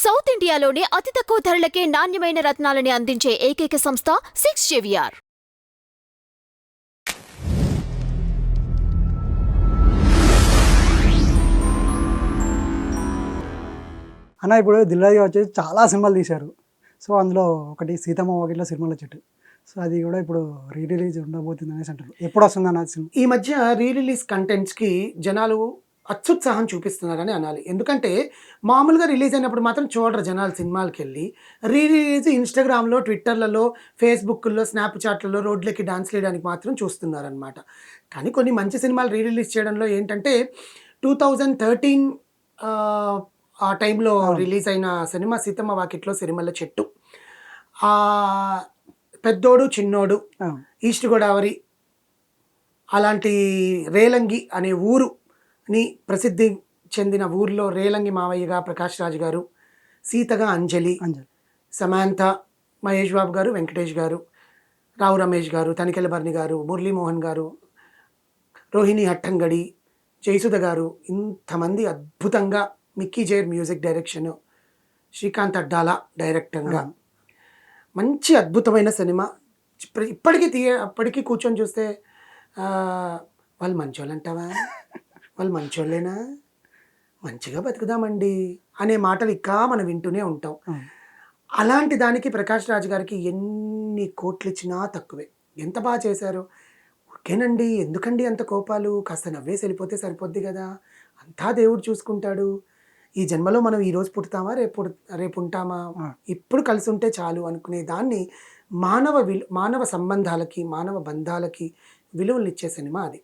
South ఇండియాలోనే అతి తక్కువ ధరలకే నాణ్యమైన రత్నాలని అందించే ఏకైక సంస్థ 6JVR. అన్న ఇప్పుడు దిల్రాజు వచ్చేసి చాలా సినిమాలు తీశారు. సో అందులో ఒకటి సీతమ్మ వాకిట్లో సిరిమల్ల చెట్టు. సో అది కూడా ఇప్పుడు రీ రిలీజ్ ఉండబోతుంది అనేసి అంటారు. ఎప్పుడు వస్తుంది అన్న సినిమా? ఈ మధ్య రీ రిలీజ్ కంటెంట్స్కి జనాలు అత్యుత్సాహం చూపిస్తున్నారని అనాలి. ఎందుకంటే మామూలుగా రిలీజ్ అయినప్పుడు మాత్రం చూడరు జనాలు సినిమాలకి వెళ్ళి. రీ రిలీజ్ ఇన్స్టాగ్రామ్లో, ట్విట్టర్లలో, ఫేస్బుక్లో, స్నాప్చాట్లలో రోడ్లకి డాన్స్ వేయడానికి మాత్రం చూస్తున్నారనమాట. కానీ కొన్ని మంచి సినిమాలు రీ రిలీజ్ చేయడంలో ఏంటంటే 2013 ఆ టైంలో రిలీజ్ అయిన సినిమా సీతమ్మ వాకిట్లో సిరిమల్ల చెట్టు, పెద్దోడు చిన్నోడు, ఈస్ట్ గోదావరి అలాంటి రేలంగి అనే ఊరుని ప్రసిద్ధి చెందిన ఊర్లో రేలంగి మావయ్యగా ప్రకాష్ రాజ్ గారు, సీతగా అంజలి, సమాంత, మహేష్ బాబు గారు, వెంకటేష్ గారు, రావు రమేష్ గారు, తనికెళ్ళ భరణి గారు, మురళీమోహన్ గారు, రోహిణి హట్టంగడి, జయసుధ గారు, ఇంతమంది అద్భుతంగా, మిక్కీ జైర్ మ్యూజిక్ డైరెక్షన్, శ్రీకాంత్ అడ్డాల డైరెక్టర్గా మంచి అద్భుతమైన సినిమా. అప్పటికీ కూర్చొని చూస్తే వాళ్ళు మంచోళ్ళు అంటావా, వాళ్ళు మంచోళ్ళేనా, మంచిగా బతుకుదామండి అనే మాటలు ఇంకా మనం వింటూనే ఉంటాం. అలాంటి దానికి ప్రకాష్ రాజ్ గారికి ఎన్ని కోట్లు ఇచ్చినా తక్కువే. ఎంత బాగా చేశారు. ఓకేనండి, ఎందుకండి అంత కోపాలు, కాస్త నవ్వేసి వెళ్ళిపోతే సరిపోద్ది కదా, అంతా దేవుడు చూసుకుంటాడు, ఈ జన్మలో మనం ఈరోజు పుడతామా రేపు ఉంటామా, ఇప్పుడు కలిసి ఉంటే చాలు అనుకునే దాన్ని మానవ సంబంధాలకి, మానవ బంధాలకి విలువలు ఇచ్చే సినిమా అది.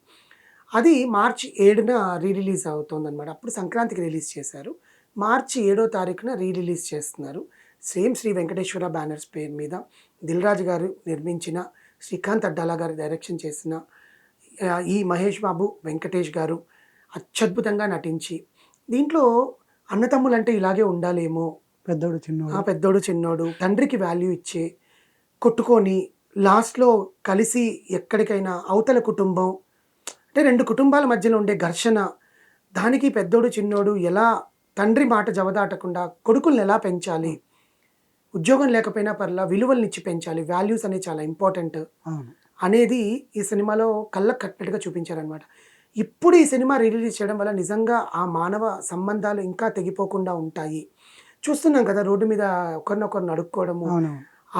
అది మార్చి 7న రీ రిలీజ్ అవుతుందన్నమాట. అప్పుడు సంక్రాంతికి రిలీజ్ చేశారు. మార్చి 7వ తారీఖున రీ రిలీజ్ చేస్తున్నారు. సేమ్ శ్రీ వెంకటేశ్వర బ్యానర్స్ పేరు మీద దిల్రాజు గారు నిర్మించిన, శ్రీకాంత్ అడ్డాల గారు డైరెక్షన్ చేసిన ఈ మహేష్ బాబు, వెంకటేష్ గారు అత్యద్భుతంగా నటించి, దీంట్లో అన్నతమ్ములు అంటే ఇలాగే ఉండాలేమో, పెద్దోడు చిన్నోడు, తండ్రికి వాల్యూ ఇచ్చే, కొట్టుకొని లాస్ట్లో కలిసి ఎక్కడికైనా, అవతల కుటుంబం అంటే రెండు కుటుంబాల మధ్యలో ఉండే ఘర్షణ, దానికి పెద్దోడు చిన్నోడు ఎలా తండ్రి మాట జవదాటకుండా కొడుకుల్ని ఎలా పెంచాలి, ఉద్యోగం లేకపోయినా పర్లా విలువలనిచ్చి పెంచాలి, వాల్యూస్ అనేవి చాలా ఇంపార్టెంట్ అనేది ఈ సినిమాలో కళ్ళకు కట్టినట్టుగా చూపించారనమాట. ఇప్పుడు ఈ సినిమా రిలీజ్ చేయడం వల్ల నిజంగా ఆ మానవ సంబంధాలు ఇంకా తెగిపోకుండా ఉంటాయి. చూస్తున్నాం కదా, రోడ్డు మీద ఒకరినొకరు నడుక్కోవడము,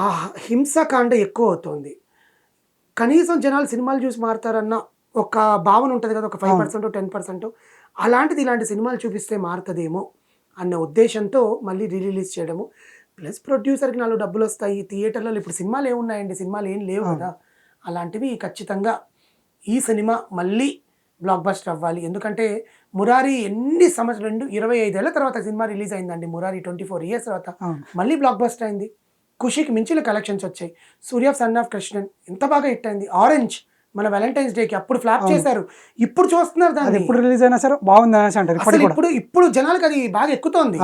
ఆ హింసాకాండ ఎక్కువ అవుతుంది. కనీసం జనాలు సినిమాలు చూసి మారుతారన్న ఒక భావన ఉంటుంది కదా, ఒక 5% 10%. అలాంటిది ఇలాంటి సినిమాలు చూపిస్తే మారుతుందేమో అన్న ఉద్దేశంతో మళ్ళీ రిలీజ్ చేయడము. ప్లస్ ప్రొడ్యూసర్కి 4 డబ్బులు వస్తాయి. థియేటర్లలో ఇప్పుడు సినిమాలు ఏమున్నాయండి, సినిమాలు ఏం లేవు కదా. అలాంటివి ఖచ్చితంగా ఈ సినిమా మళ్ళీ బ్లాక్ బస్టర్ అవ్వాలి. ఎందుకంటే మురారి ఎన్ని సంవత్సరాలు, 25 ఏళ్ల తర్వాత సినిమా రిలీజ్ అయిందండి. మురారి 24 ఇయర్స్ తర్వాత మళ్ళీ బ్లాక్ బస్టర్ అయింది. ఖుషికి మించిన కలెక్షన్స్ వచ్చాయి. సూర్య సన్ ఆఫ్ కృష్ణన్ ఎంత బాగా హిట్ అయింది. ఆరెంజ్ మన వ్యాలంటైన్స్ డేకి అప్పుడు ఫ్లాప్ చేశారు, ఇప్పుడు చూస్తున్నారు దాన్ని. ఇప్పుడు రిలీజ్ అయినా సరే బాగుంది అనేసి అంటారు. ఇప్పుడు జనాలకు అది బాగా ఎక్కుతోంది.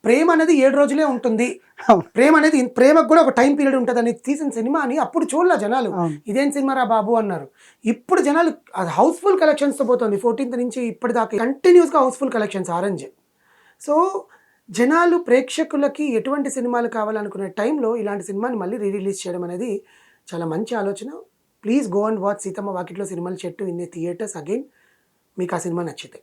ప్రేమ అనేది 7 రోజులే ఉంటుంది, ప్రేమకు కూడా ఒక టైం పీరియడ్ ఉంటుంది అని తీసిన సినిమా అని అప్పుడు చూడలే జనాలు. ఇదేం సినిమా రా బాబు అన్నారు. ఇప్పుడు జనాలు అది హౌస్ఫుల్ కలెక్షన్స్తో పోతుంది. 14th నుంచి ఇప్పటిదాకా కంటిన్యూస్గా హౌస్ఫుల్ కలెక్షన్స్ ఆరెంజ్. సో జనాలు, ప్రేక్షకులకి ఎటువంటి సినిమాలు కావాలనుకునే టైంలో ఇలాంటి సినిమాని మళ్ళీ రిలీజ్ చేయడం అనేది చాలా మంచి ఆలోచన. Please go and watch Seethamma వాకిట్లో సిరిమల్ల చెట్టు ఇన్ ఏ థియేటర్స్ అగైన్. మీకు ఆ సినిమా నచ్చితే.